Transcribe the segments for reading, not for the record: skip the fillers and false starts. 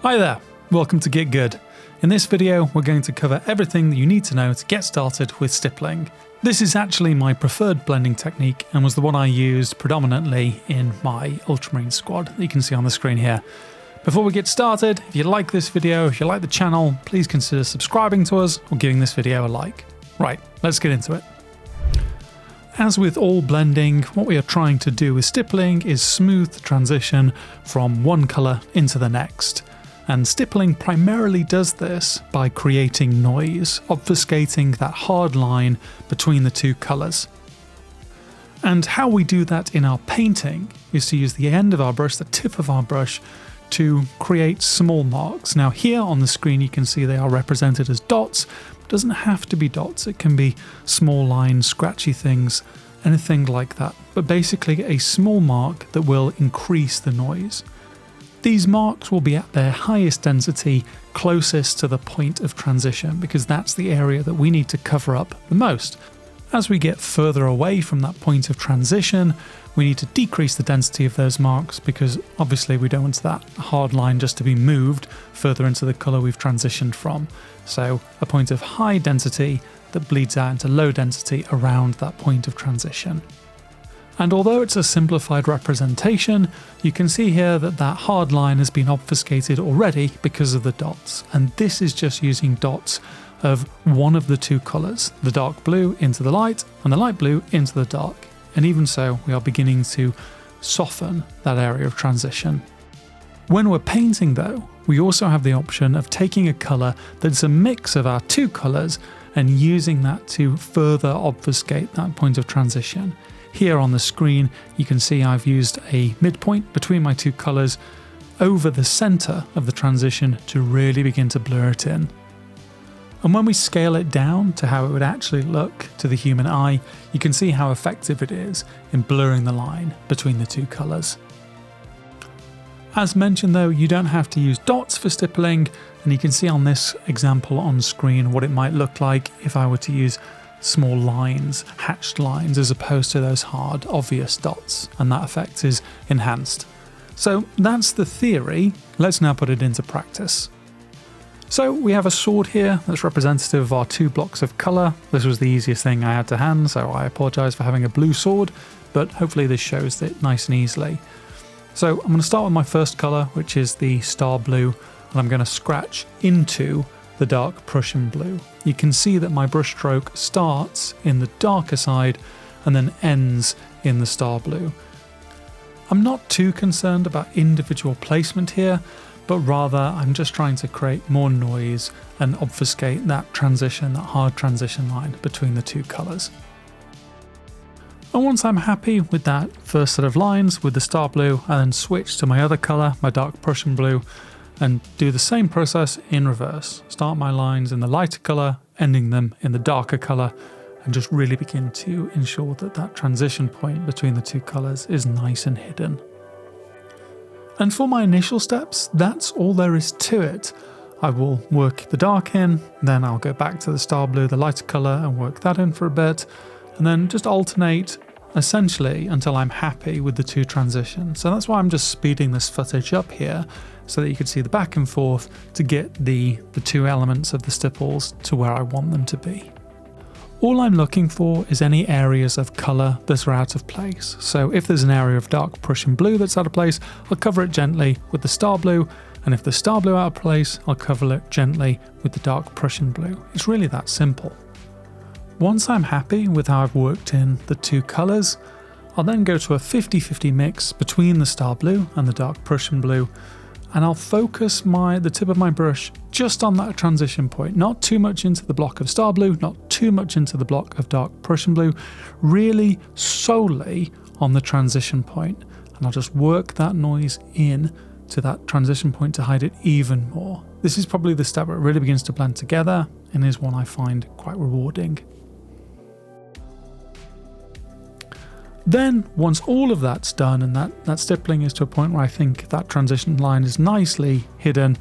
Hi there, welcome to Get Good. In this video, we're going to cover everything that you need to know to get started with stippling. This is actually my preferred blending technique and was the one I used predominantly in my ultramarine squad that you can see on the screen here. Before we get started, if you like this video, if you like the channel, please consider subscribing to us or giving this video a like. Right, let's get into it. As with all blending, what we are trying to do with stippling is smooth the transition from one colour into the next. And stippling primarily does this by creating noise, obfuscating that hard line between the two colours. And how we do that in our painting is to use the end of our brush, the tip of our brush, to create small marks. Now here on the screen you can see they are represented as dots. It doesn't have to be dots, it can be small lines, scratchy things, anything like that. But basically a small mark that will increase the noise. These marks will be at their highest density closest to the point of transition because that's the area that we need to cover up the most. As we get further away from that point of transition, we need to decrease the density of those marks because obviously we don't want that hard line just to be moved further into the colour we've transitioned from. So a point of high density that bleeds out into low density around that point of transition. And although it's a simplified representation, you can see here that that hard line has been obfuscated already because of the dots. And this is just using dots of one of the two colours, the dark blue into the light and the light blue into the dark. And even so, we are beginning to soften that area of transition. When we're painting though, we also have the option of taking a colour that's a mix of our two colours and using that to further obfuscate that point of transition. Here on the screen you can see I've used a midpoint between my two colours over the centre of the transition to really begin to blur it in. And when we scale it down to how it would actually look to the human eye, you can see how effective it is in blurring the line between the two colours. As mentioned though, you don't have to use dots for stippling, and you can see on this example on screen what it might look like if I were to use small lines, hatched lines, as opposed to those hard, obvious dots, and that effect is enhanced. So that's the theory, let's now put it into practice. So we have a sword here that's representative of our two blocks of colour. This was the easiest thing I had to hand, so I apologise for having a blue sword, but hopefully this shows it nice and easily. So I'm going to start with my first colour, which is the star blue, and I'm going to scratch into the dark Prussian blue. You can see that my brush stroke starts in the darker side and then ends in the star blue. I'm not too concerned about individual placement here, but rather I'm just trying to create more noise and obfuscate that transition, that hard transition line between the two colours. And once I'm happy with that first set of lines with the star blue, I then switch to my other colour, my dark Prussian blue, and do the same process in reverse. Start my lines in the lighter colour, ending them in the darker colour, and just really begin to ensure that that transition point between the two colours is nice and hidden. And for my initial steps, that's all there is to it. I will work the dark in, then I'll go back to the star blue, the lighter colour, and work that in for a bit, and then just alternate essentially until I'm happy with the two transitions. So that's why I'm just speeding this footage up here, so that you can see the back and forth to get the two elements of the stipples to where I want them to be. All I'm looking for is any areas of colour that are out of place. So if there's an area of dark Prussian blue that's out of place, I'll cover it gently with the star blue, and if the star blue out of place, I'll cover it gently with the dark Prussian blue. It's really that simple. Once I'm happy with how I've worked in the two colours, I'll then go to a 50-50 mix between the star blue and the dark Prussian blue, and I'll focus the tip of my brush just on that transition point, not too much into the block of star blue, not too much into the block of dark Prussian blue, really solely on the transition point. And I'll just work that noise in to that transition point to hide it even more. This is probably the step where it really begins to blend together and is one I find quite rewarding. Then, once all of that's done and that stippling is to a point where I think that transition line is nicely hidden,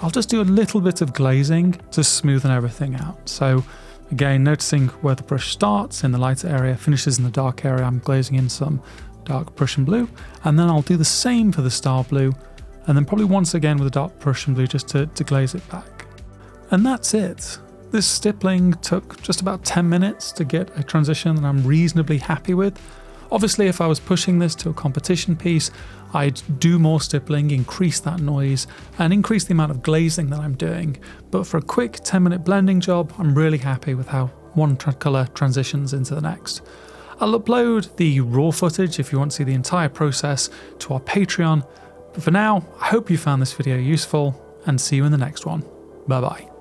I'll just do a little bit of glazing to smoothen everything out. So again, noticing where the brush starts in the lighter area, finishes in the dark area, I'm glazing in some dark Prussian blue, and then I'll do the same for the star blue and then probably once again with a dark Prussian blue just to glaze it back. And that's it. This stippling took just about 10 minutes to get a transition that I'm reasonably happy with. Obviously, if I was pushing this to a competition piece, I'd do more stippling, increase that noise, and increase the amount of glazing that I'm doing. But for a quick 10-minute blending job, I'm really happy with how one colour transitions into the next. I'll upload the raw footage if you want to see the entire process to our Patreon. But for now, I hope you found this video useful, and see you in the next one. Bye bye.